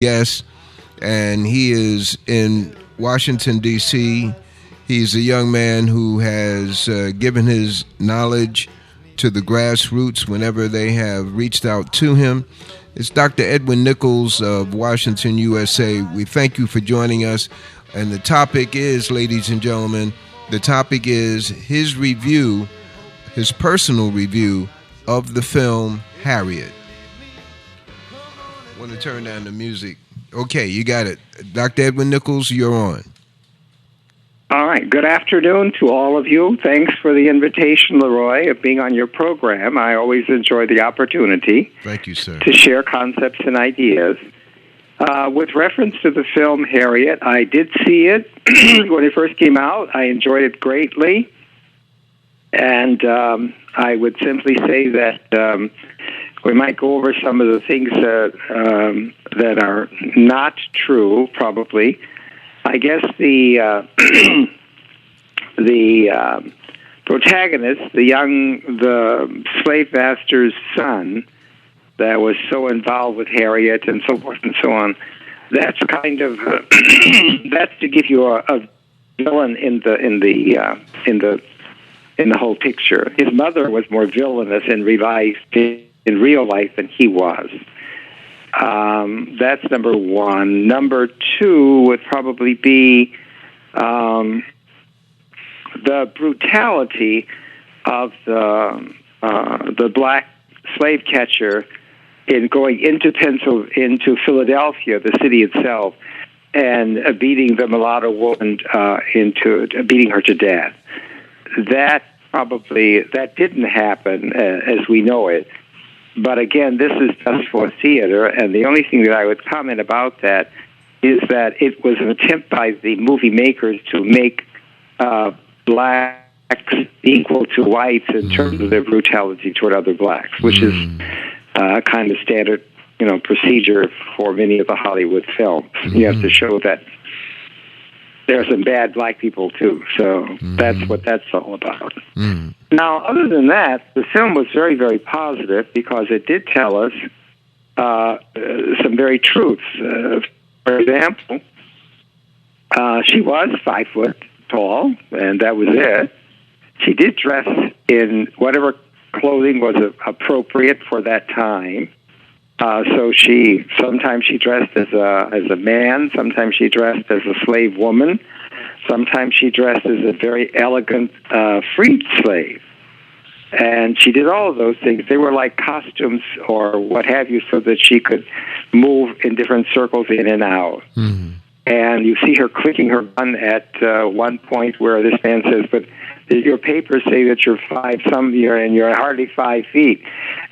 guest, and he is in Washington, D.C. He's a young man who has given his knowledge to the grassroots whenever they have reached out to him. It's Dr. Edwin Nichols of Washington, USA. We thank you for joining us. And the topic is, ladies and gentlemen, the topic is his review, his personal review of the film Harriet. I want to turn down the music. Okay, you got it. Dr. Edwin Nichols, you're on. All right. Good afternoon to all of you. Thanks for the invitation, Leroy, of being on your program. I always enjoy the opportunity. Thank you, sir. To share concepts and ideas. With reference to the film Harriet, I did see it when it first came out. I enjoyed it greatly. And I would simply say that we might go over some of the things that are not true, probably. I guess the protagonist, the slave master's son, that was so involved with Harriet and so forth and so on. That's kind of that's to give you a villain in the whole picture. His mother was more villainous in real life than he was. That's number one. Number two would probably be the brutality of the black slave catcher in going into Philadelphia, the city itself, and beating the mulatto woman beating her to death. That didn't happen as we know it. But again, this is just for theater, and the only thing that I would comment about that is that it was an attempt by the movie makers to make blacks equal to whites in terms of their brutality toward other blacks, which is kind of standard, procedure for many of the Hollywood films. You have to show that there are some bad black people too. So that's what that's all about. Now, other than that, the film was very, very positive because it did tell us some very truths. For example, she was 5 foot tall, and that was it. She did dress in whatever clothing was appropriate for that time. So sometimes she dressed as a man, sometimes she dressed as a slave woman, sometimes she dressed as a very elegant freed slave. And she did all of those things. They were like costumes or what have you, so that she could move in different circles in and out. And you see her clicking her gun at one point where this man says, "But your papers say that you're 5 and you're hardly 5 feet."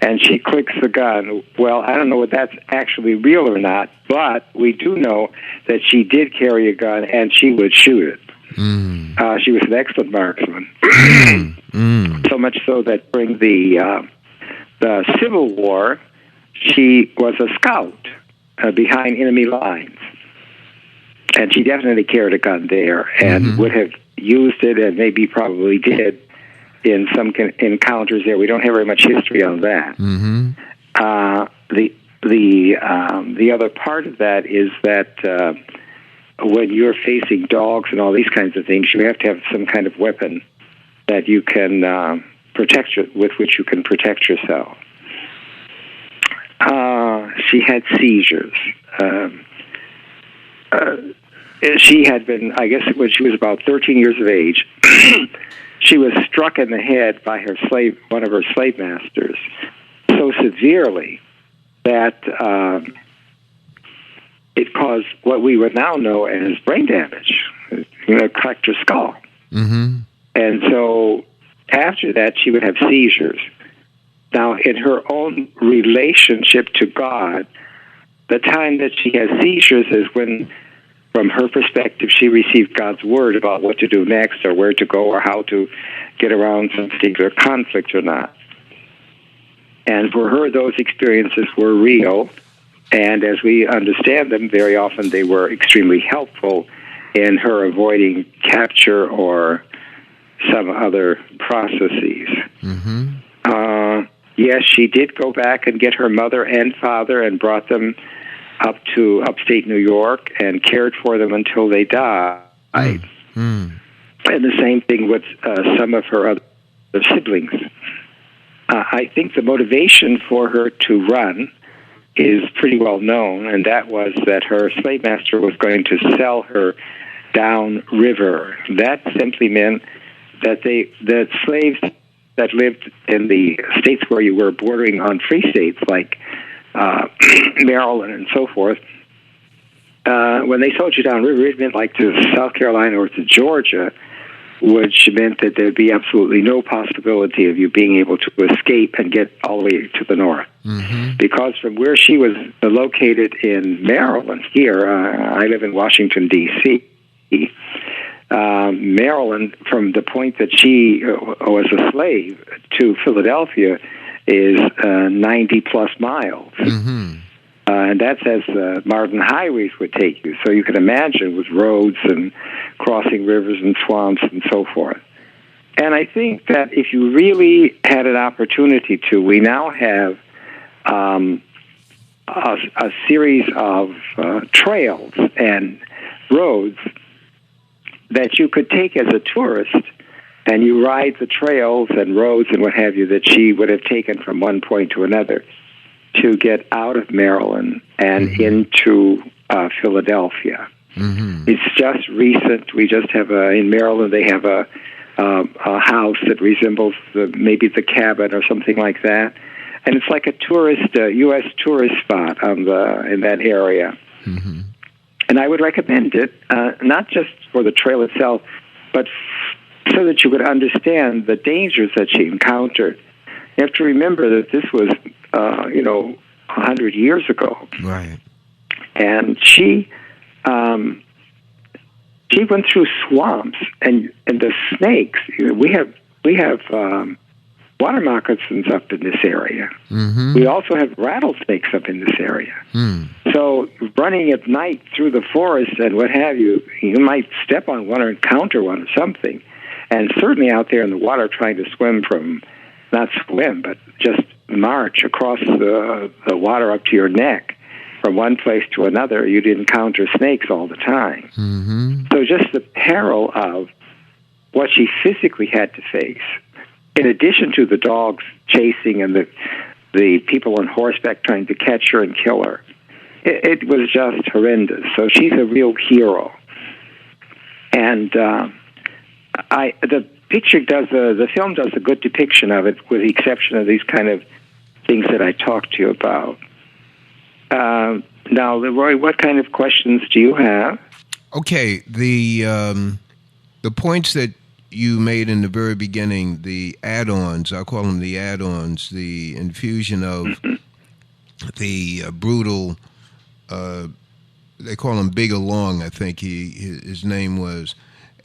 And she clicks the gun. Well, I don't know if that's actually real or not, but we do know that she did carry a gun and she would shoot it. She was an excellent marksman. So much so that during the Civil War, she was a scout behind enemy lines. And she definitely carried a gun there and would have used it, and maybe probably did in some encounters there. We don't have very much history on that. The other part of that is that when you're facing dogs and all these kinds of things, you have to have some kind of weapon that you can with which you can protect yourself. She had seizures. She had been, I guess, when she was about 13 years of age, she was struck in the head by one of her slave masters, so severely that it caused what we would now know as brain damage. Cracked her skull. And so after that, she would have seizures. Now, in her own relationship to God, the time that she has seizures is when, from her perspective, she received God's word about what to do next or where to go or how to get around some particular conflict or not. And for her, those experiences were real. And as we understand them, very often they were extremely helpful in her avoiding capture or some other processes. Yes, she did go back and get her mother and father and brought them up to upstate New York and cared for them until they died. And the same thing with some of her other siblings. I think the motivation for her to run is pretty well known, and that was that her slave master was going to sell her downriver. That simply meant that the slaves that lived in the states where you were bordering on free states, like Maryland and so forth, when they sold you downriver, it meant like to South Carolina or to Georgia, which meant that there'd be absolutely no possibility of you being able to escape and get all the way to the north. Because from where she was located in Maryland, here, I live in Washington, D.C., Maryland, from the point that she was a slave to Philadelphia, is 90-plus miles. And that's as modern highways would take you. So you can imagine with roads and crossing rivers and swamps and so forth. And I think that if you really had an opportunity to, we now have a series of trails and roads that you could take as a tourist, and you ride the trails and roads and what have you that she would have taken from one point to another to get out of Maryland and into Philadelphia. It's just recent. We just have in Maryland, they have a house that resembles maybe the cabin or something like that. And it's like a tourist, U.S. tourist spot in that area. And I would recommend it, not just for the trail itself, but so that you would understand the dangers that she encountered. You have to remember that this was, 100 years ago. Right. And she went through swamps and the snakes. We have water moccasins up in this area. We also have rattlesnakes up in this area. So running at night through the forest and what have you, you might step on one or encounter one or something. And certainly out there in the water trying to not swim, but just march across the water up to your neck from one place to another, you'd encounter snakes all the time. So just the peril of what she physically had to face, in addition to the dogs chasing and the people on horseback trying to catch her and kill her, it was just horrendous. So she's a real hero. And the film does a good depiction of it, with the exception of these kind of things that I talked to you about. Now, Leroy, what kind of questions do you have? Okay, the points that you made in the very beginning, the add-ons, I'll call them the add-ons, the infusion of the brutal, they call him Bigger Long, I think his name was,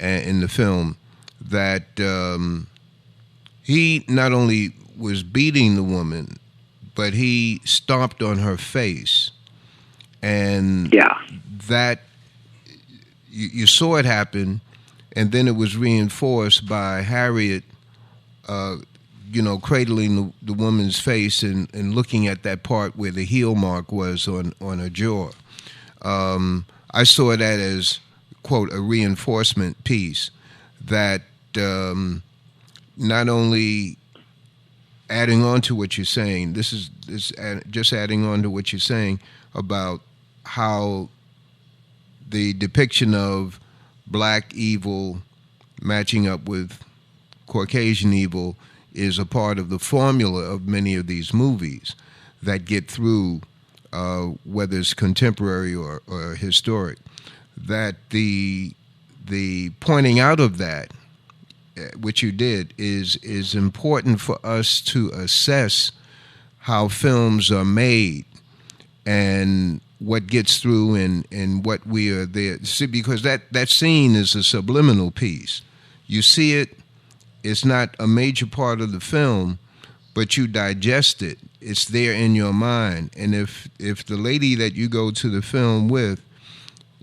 in the film, that he not only was beating the woman, but he stomped on her face. And that, you saw it happen, and then it was reinforced by Harriet, cradling the woman's face and looking at that part where the heel mark was on her jaw. I saw that as, quote, a reinforcement piece that not only adding on to what you're saying, this is just adding on to what you're saying about how the depiction of black evil matching up with Caucasian evil is a part of the formula of many of these movies that get through, whether it's contemporary or historic. That the pointing out of that, which you did, is important for us to assess how films are made and what gets through and what we are there. See, because that scene is a subliminal piece. You see it, it's not a major part of the film, but you digest it. It's there in your mind. And if the lady that you go to the film with,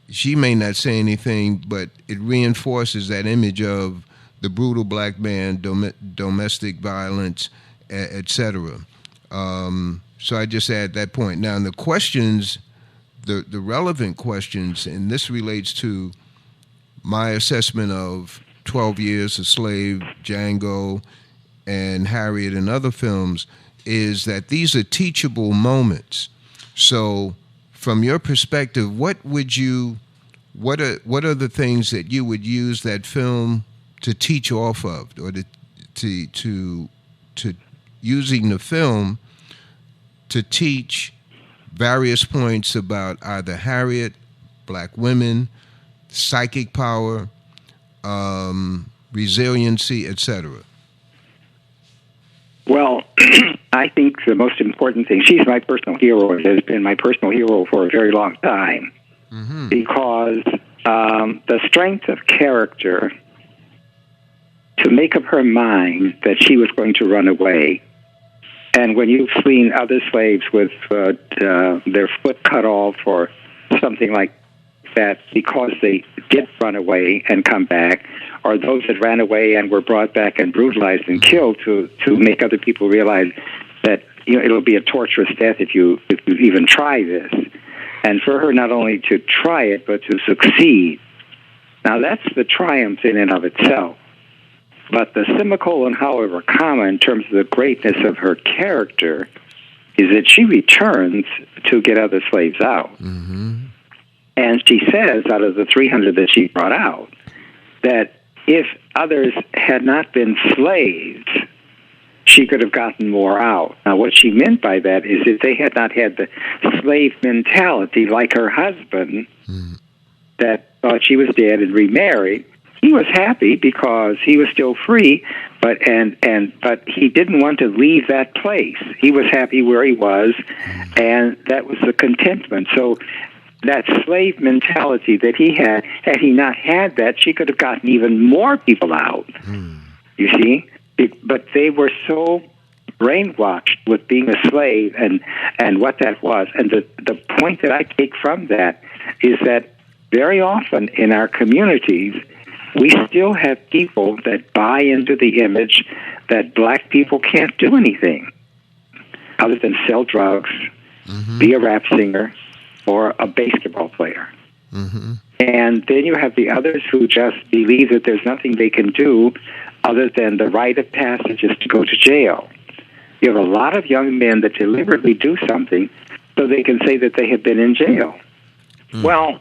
she may not say anything, but it reinforces that image of the brutal black man, domestic violence, etc. So I just add that point. Now, in the questions the relevant questions, and this relates to my assessment of 12 Years a Slave, Django, and Harriet and other films, is that these are teachable moments. So from your perspective, what are the things that you would use that film to teach off of, or to using the film to teach various points about either Harriet, black women, psychic power, resiliency, etc.? Well, I think the most important thing, she's my personal hero, and has been my personal hero for a very long time, because the strength of character to make up her mind that she was going to run away. And when you've seen other slaves with their foot cut off or something like that because they did run away and come back, or those that ran away and were brought back and brutalized and killed to make other people realize that it'll be a torturous death if you even try this. And for her not only to try it, but to succeed. Now that's the triumph in and of itself. But the semicolon, however, comma in terms of the greatness of her character is that she returns to get other slaves out. Mm-hmm. And she says, out of the 300 that she brought out, that if others had not been slaves, she could have gotten more out. Now, what she meant by that is if they had not had the slave mentality like her husband that thought she was dead and remarried, he was happy because he was still free, but he didn't want to leave that place. He was happy where he was, and that was the contentment. So that slave mentality that he had he not had that, she could have gotten even more people out. You see? But they were so brainwashed with being a slave and what that was. And the point that I take from that is that very often in our communities, we still have people that buy into the image that black people can't do anything other than sell drugs, be a rap singer, or a basketball player. And then you have the others who just believe that there's nothing they can do other than the rite of passage is to go to jail. You have a lot of young men that deliberately do something so they can say that they have been in jail. Well,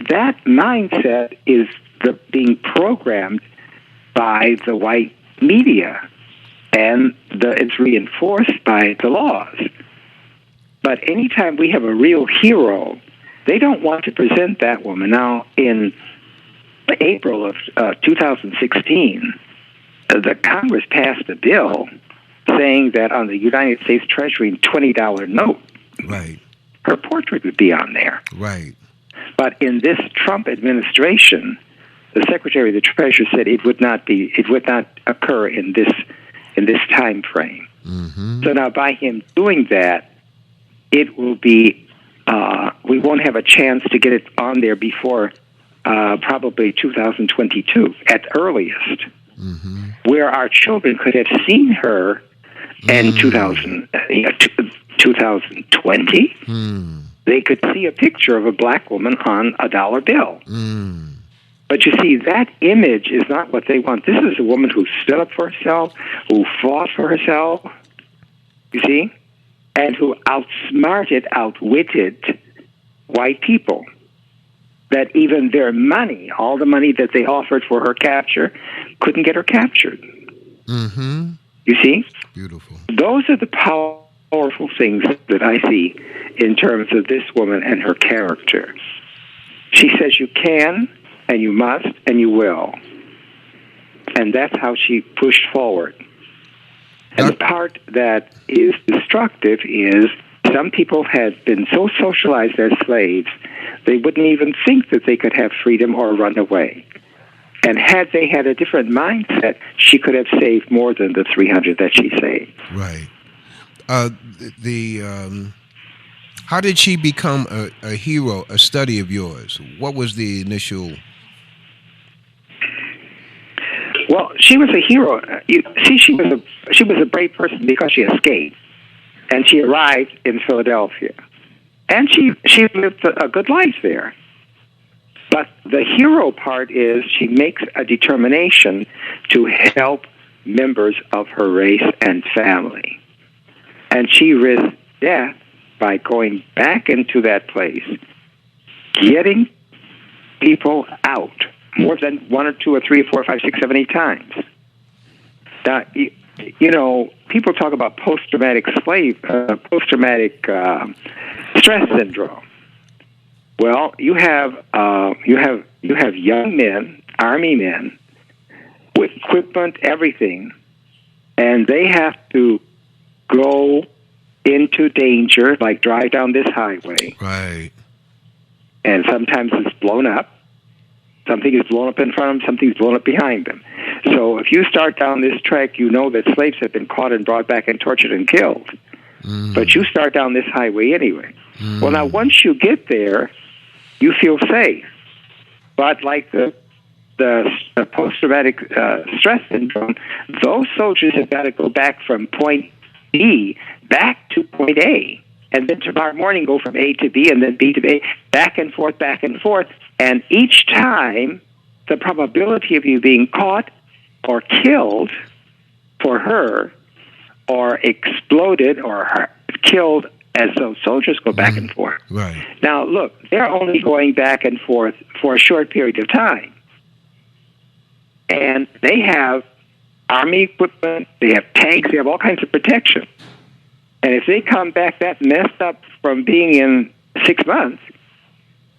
that mindset is being programmed by the white media, and it's reinforced by the laws. But anytime we have a real hero, they don't want to present that woman. Now, in April of 2016, the Congress passed a bill saying that on the United States Treasury $20 note, right, her portrait would be on there. Right. But in this Trump administration, the Secretary of the Treasury said it would not occur in this time frame. So now, by him doing that, it will be we won't have a chance to get it on there before probably 2022 at earliest, where our children could have seen her in 2020. They could see a picture of a black woman on a dollar bill. But you see, that image is not what they want. This is a woman who stood up for herself, who fought for herself, you see, and who outwitted white people. That even their money, all the money that they offered for her capture, couldn't get her captured. You see? Beautiful. Those are the powerful things that I see in terms of this woman and her character. She says you can, and you must, and you will. And that's how she pushed forward. And the part that is destructive is some people had been so socialized as slaves, they wouldn't even think that they could have freedom or run away. And had they had a different mindset, she could have saved more than the 300 that she saved. Right. How did she become a hero, a study of yours? What was the initial... Well, she was a hero. You see, she was a brave person because she escaped, and she arrived in Philadelphia, And she lived a good life there. But the hero part is she makes a determination to help members of her race and family. And she risks death by going back into that place, getting people out more than 1 or 2 or 3 or 4 or 5, 6, 7, 8 times. Now, you know, people talk about post-traumatic stress syndrome. Well, you have young men, Army men, with equipment, everything, and they have to go into danger, like drive down this highway. Right. And sometimes it's blown up. Something is blown up in front of them, something's blown up behind them. So if you start down this track, you know that slaves have been caught and brought back and tortured and killed. But you start down this highway anyway. Well, now, once you get there, you feel safe. But like the post-traumatic stress syndrome, those soldiers have got to go back from point B back to point A. And then tomorrow morning go from A to B and then B to A, back and forth, back and forth. And each time, the probability of you being caught or killed for her or exploded or killed as those soldiers go back and forth. Right. Now, look, they're only going back and forth for a short period of time. And they have Army equipment, they have tanks, they have all kinds of protection. And if they come back that messed up from being in 6 months,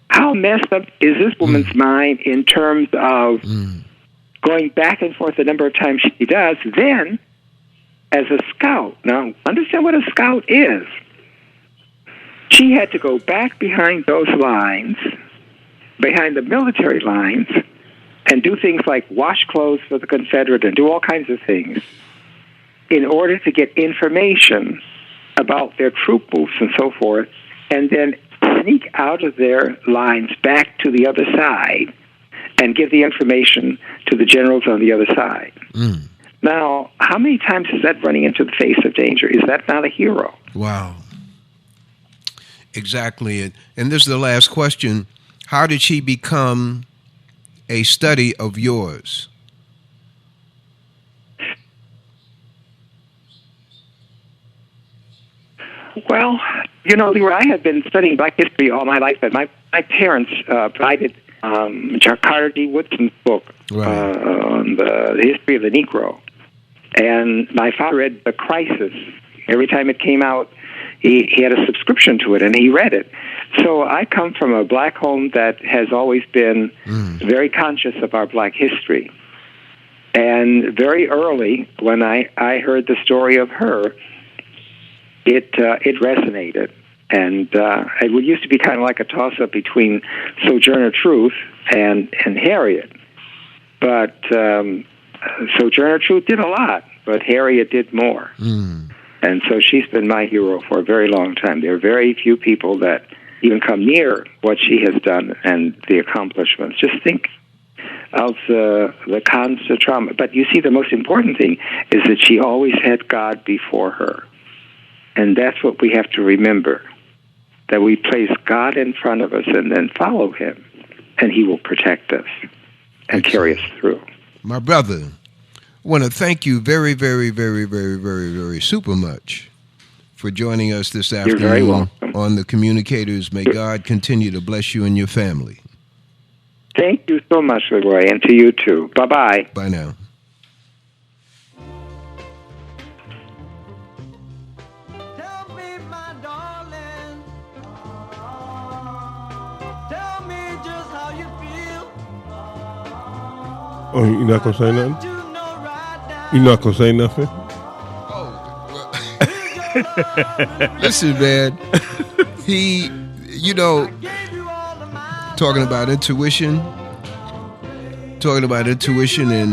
how messed up is this woman's mind in terms of going back and forth the number of times she does? Then, as a scout, now understand what a scout is. She had to go back behind those lines, behind the military lines, and do things like wash clothes for the Confederate and do all kinds of things in order to get information about their troop moves and so forth, and then sneak out of their lines back to the other side and give the information to the generals on the other side. Now, how many times is that running into the face of danger? Is that not a hero? Wow. Exactly. And this is the last question. How did she become a study of yours? Well, you know, Leroy, I had been studying Black history all my life, but my parents provided Carter D. Woodson's book on the history of the Negro. And my father read The Crisis. Every time it came out, he had a subscription to it, and he read it. So I come from a black home that has always been very conscious of our black history. And very early, when I heard the story of her, it resonated. And it used to be kind of like a toss-up between Sojourner Truth and Harriet. But Sojourner Truth did a lot, but Harriet did more. And so she's been my hero for a very long time. There are very few people that even come near what she has done and the accomplishments. Just think of the constant trauma. But you see, the most important thing is that she always had God before her. And that's what we have to remember, that we place God in front of us and then follow him, and he will protect us and carry us through. My brother, I want to thank you very, very, very, very, very, very super much for joining us this afternoon. You're very welcome. On The Communicators. May God continue to bless you and your family. Thank you so much, Leroy, and to you too. Bye-bye. Bye now. Oh, you're not gonna say nothing? You're not gonna say nothing? Listen, man. He, talking about intuition and